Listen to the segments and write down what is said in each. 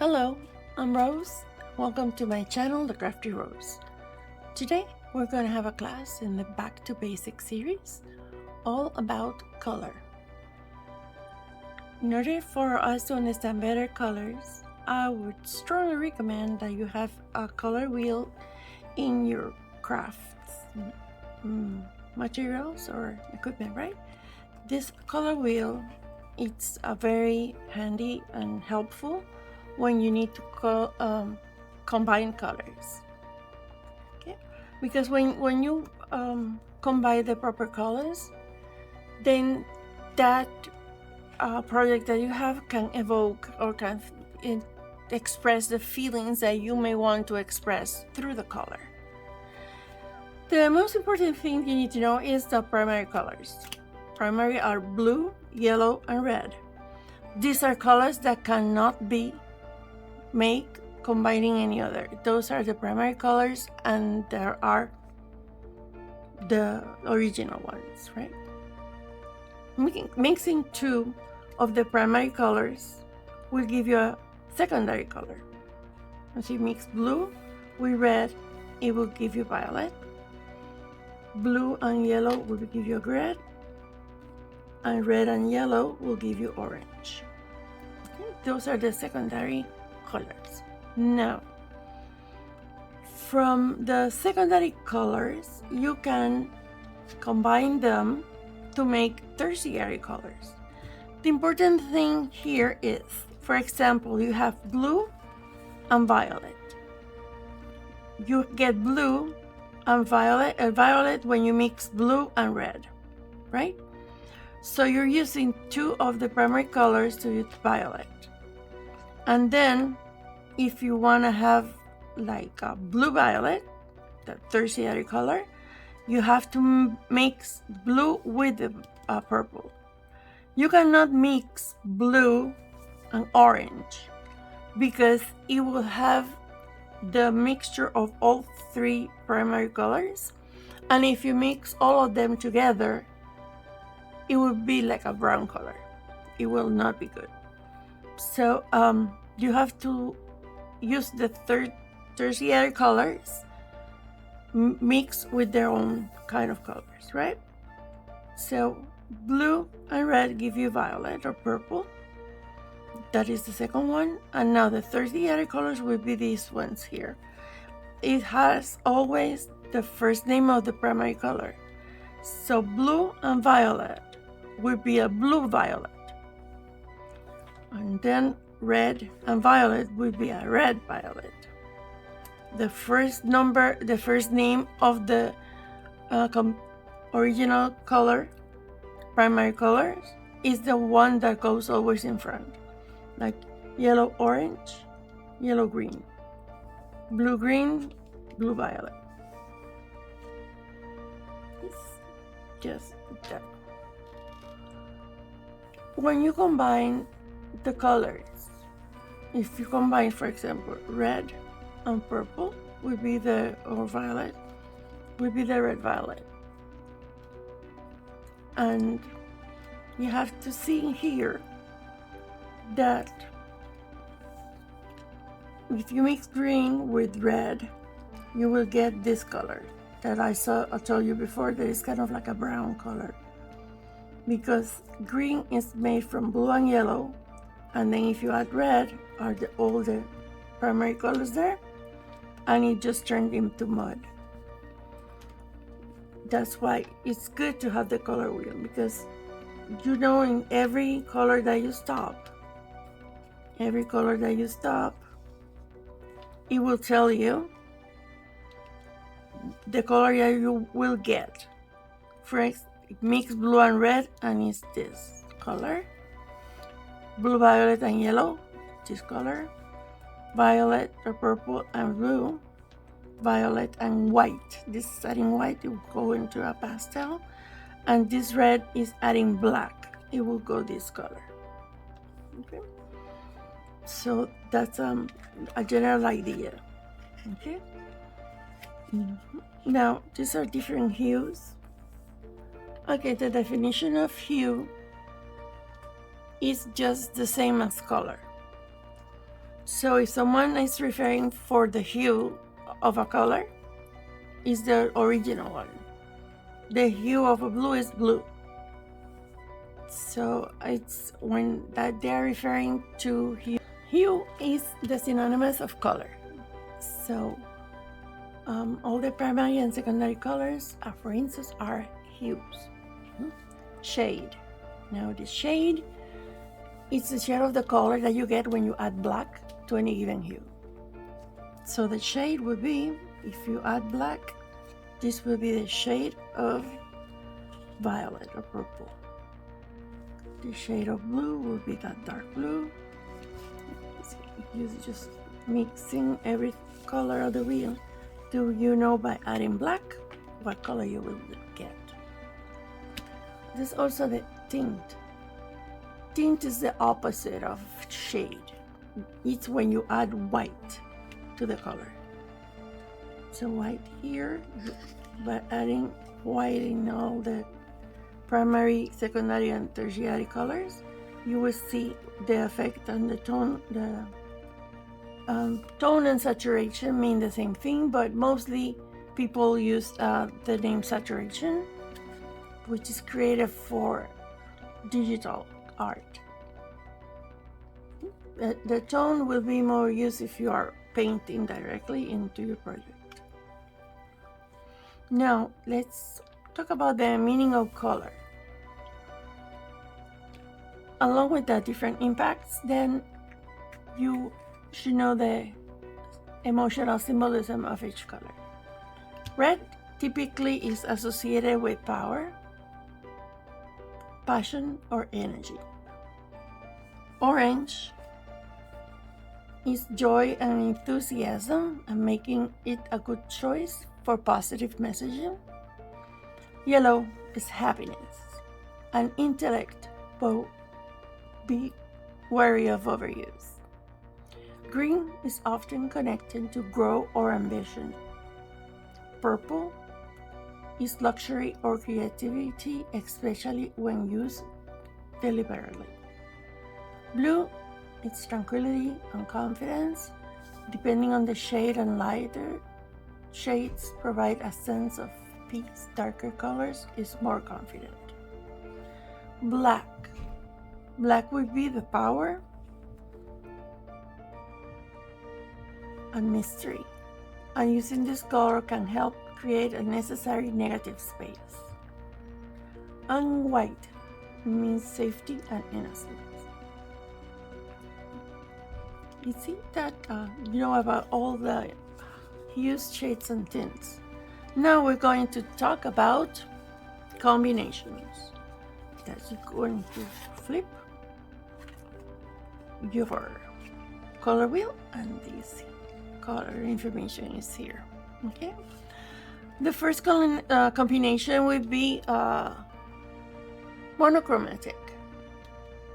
Hello, I'm Rose. Welcome to my channel, The Crafty Rose. Today we're going to have a class in the Back to Basics series all about color. In order for us to understand better colors, I would strongly recommend that you have a color wheel in your crafts materials or equipment, right? This color wheel, it's a very handy and helpful when you need to combine colors. Okay, because when you combine the proper colors, then that project that you have can evoke or can express the feelings that you may want to express through the color. The most important thing you need to know is the primary colors. Primary are blue, yellow, and red. These are colors that cannot be made combining any other. Those are the primary colors, and there are the original ones, right? Mixing two of the primary colors will give you a secondary color. As you mix blue with red, it will give you violet. Blue and yellow will give you red, and red and yellow will give you orange. Okay? Those are the secondary colors. Now, from the secondary colors, you can combine them to make tertiary colors. The important thing here is, for example, you have blue and violet. You get blue and violet when you mix blue and red, right? So you're using two of the primary colors to use violet. And then if you want to have like a blue violet, the tertiary color, you have to mix blue with the purple. You cannot mix blue and orange because it will have the mixture of all three primary colors, and if you mix all of them together, it will be like a brown color. It will not be good. So you have to use the tertiary colors mixed with their own kind of colors, right? So blue and red give you violet or purple. That is the second one. And now the tertiary colors will be these ones here. It has always the first name of the primary color. So blue and violet will be a blue violet. And then red and violet will be a red violet. The first name of the original color, primary colors, is the one that goes always in front. Like yellow orange, yellow green, blue green, blue violet. It's just that. When you combine the colors, if you combine, for example, red and purple or violet will be the red violet. And you have to see here that if you mix green with red, you will get this color that I told you before, that is kind of like a brown color, because green is made from blue and yellow, and then if you add red, are all the primary colors there, and it just turned into mud. That's why it's good to have the color wheel, because you know in every color that you stop, it will tell you the color that you will get. For instance, mix blue and red, and it's this color. Blue, violet, and yellow, this color. Violet or purple and blue. Violet and white. This is adding white, it will go into a pastel. And this red is adding black, it will go this color. Okay, so that's a general idea. Okay. Now these are different hues. Okay, the definition of hue is just the same as color. So if someone is referring for the hue of a color, is the original one. The hue of a blue is blue. So it's when that they're referring to hue. Hue is the synonymous of color. So all the primary and secondary colors, for instance, are hues. Shade. Now the shade is the shade of the color that you get when you add black to any given hue. So the shade would be, if you add black, this will be the shade of violet or purple. The shade of blue will be that dark blue. You're just mixing every color of the wheel. Do you know by adding black what color you will get? There's also the tint. Tint is the opposite of shade. It's when you add white to the color. So white here, by adding white in all the primary, secondary, and tertiary colors, you will see the effect on the tone. The tone and saturation mean the same thing, but mostly people use the name saturation, which is created for digital art. The tone will be more used if you are painting directly into your project. Now, let's talk about the meaning of color. Along with the different impacts, then you should know the emotional symbolism of each color. Red typically is associated with power, passion, or energy. Orange is joy and enthusiasm, and making it a good choice for positive messaging. Yellow is happiness and intellect, but be wary of overuse. Green is often connected to growth or ambition. Purple is luxury or creativity, especially when used deliberately. Blue is tranquility and confidence. Depending on the shade, and lighter shades provide a sense of peace. Darker colors is more confident. Black. Black would be the power and mystery, and using this color can help create a necessary negative space. And white means safety and innocence. You see that you know about all the hues, shades, and tints. Now we're going to talk about combinations. That you're going to flip your color wheel, and this color information is here. Okay. The first combination would be monochromatic.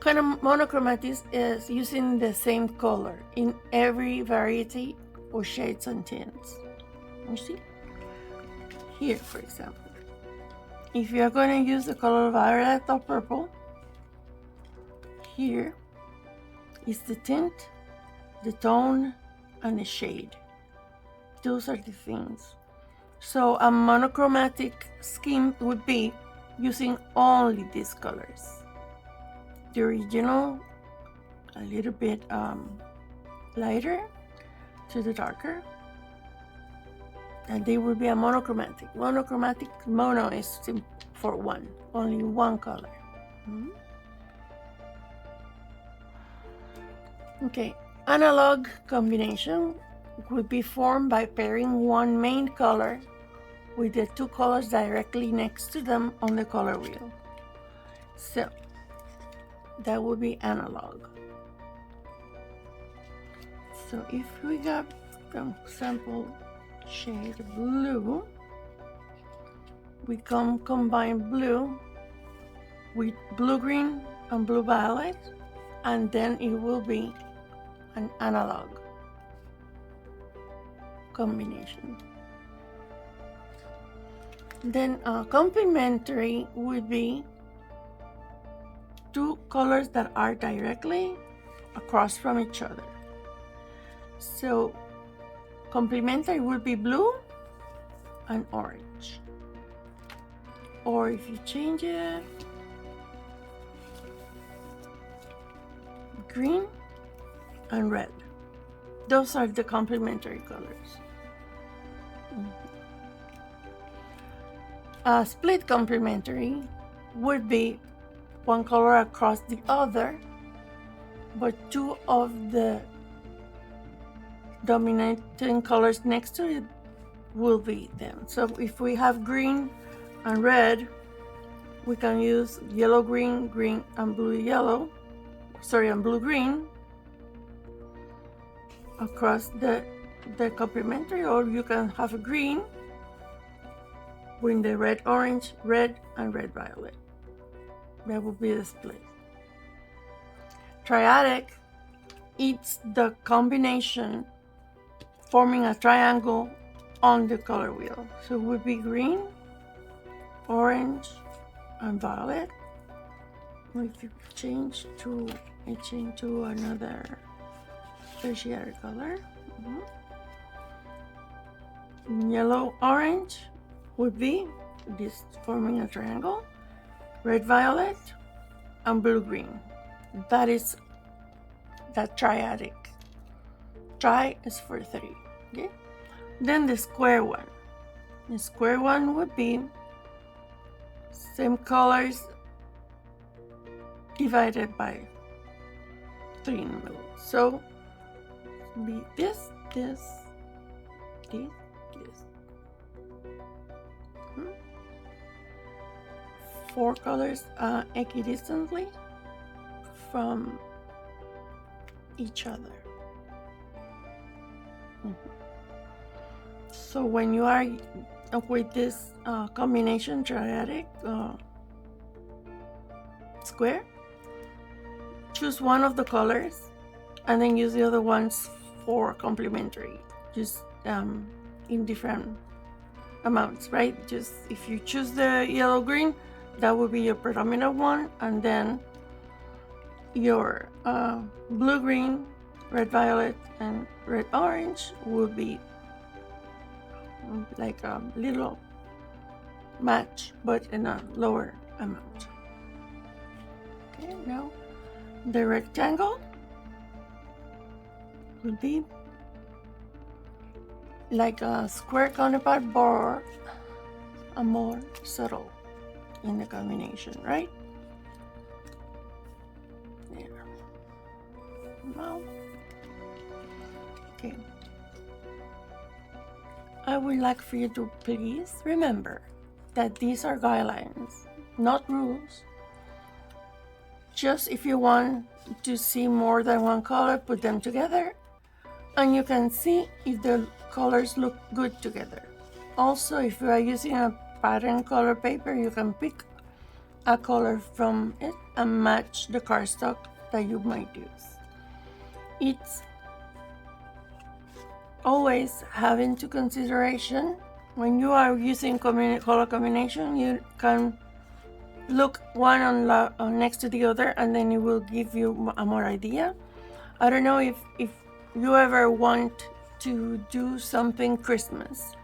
Kind of monochromatic is using the same color in every variety of shades and tints. You see? Here, for example, if you are going to use the color violet or purple, here is the tint, the tone, and the shade. Those are the things. So a monochromatic scheme would be using only these colors. The original, a little bit lighter to the darker, and they will be a monochromatic. Monochromatic, mono is for one, only one color. Okay, analog combination would be formed by pairing one main color with the two colors directly next to them on the color wheel. So that would be analog. So if we got, for example, shade blue, we combine blue with blue-green and blue-violet, and then it will be an analog combination. Then complementary would be two colors that are directly across from each other. So complementary would be blue and orange. Or if you change it, green and red. Those are the complementary colors. A split complementary would be one color across the other, but two of the dominating colors next to it will be them. So if we have green and red, we can use yellow green, green and blue yellow, and blue green across the complementary, or you can have a green with the red orange, red and red violet. That would be the split. Triadic, it's the combination forming a triangle on the color wheel. So it would be green, orange and violet. If you change to another tertiary color, yellow orange would be this forming a triangle, red violet and blue green. That is that triadic. Tri is for 3. Okay. Then the square one. The square one would be same colors divided by 3 in the middle. So be this. 4 colors equidistantly from each other. So when you are with this combination triadic square, choose one of the colors and then use the other ones for complementary, just in different amounts, right? Just if you choose the yellow green, that would be your predominant one, and then your blue green, red violet and red orange would be like a little match but in a lower amount. Okay, now the rectangle would be like a square counterpart but a more subtle in the combination, right? There. Now, okay. I would like for you to please remember that these are guidelines, not rules. Just if you want to see more than one color, put them together and you can see if the colors look good together. Also, if you are using a pattern color paper, you can pick a color from it and match the cardstock that you might use. It's always have into consideration when you are using color combination, you can look one on next to the other and then it will give you a more idea. I don't know if you ever want to do something Christmas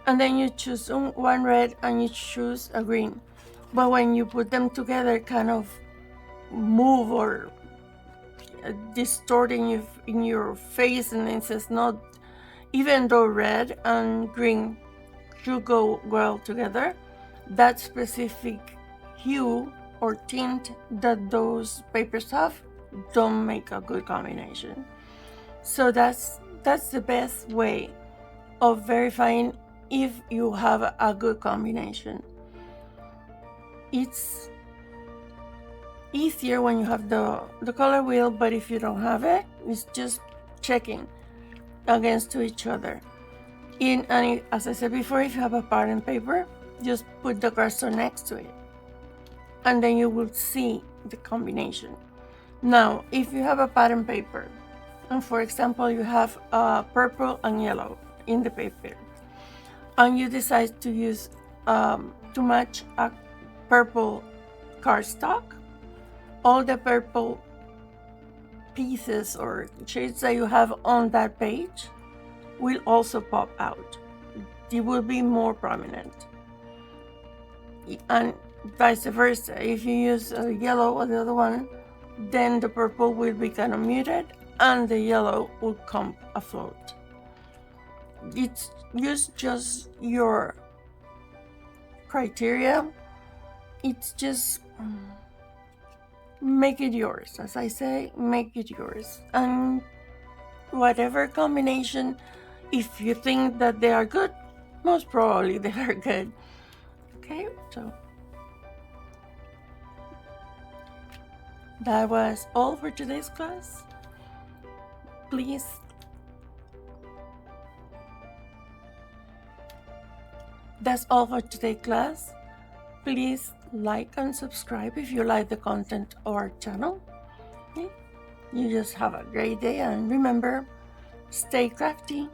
and then you choose one red and you choose a green, but when you put them together kind of move or distorting in your face, and it says not, even though red and green should go well together, that specific hue or tint that those papers have don't make a good combination. So that's the best way of verifying if you have a good combination. It's easier when you have the color wheel, but if you don't have it, it's just checking against to each other. And as I said before, if you have a pattern paper, just put the cursor next to it and then you will see the combination. Now, if you have a pattern paper and for example you have purple and yellow in the paper and you decide to use to match a purple cardstock, all the purple pieces or shades that you have on that page will also pop out. It will be more prominent. And vice versa. If you use a yellow or the other one, then the purple will be kind of muted and the yellow will come afloat. It's just your criteria. It's just make it yours. As I say, make it yours. And whatever combination, if you think that they are good, most probably they are good. Okay, so that was all for today's class. Please that's all for today's class. Please like and subscribe if you like the content of our channel. Okay? You just have a great day, and remember, stay crafty.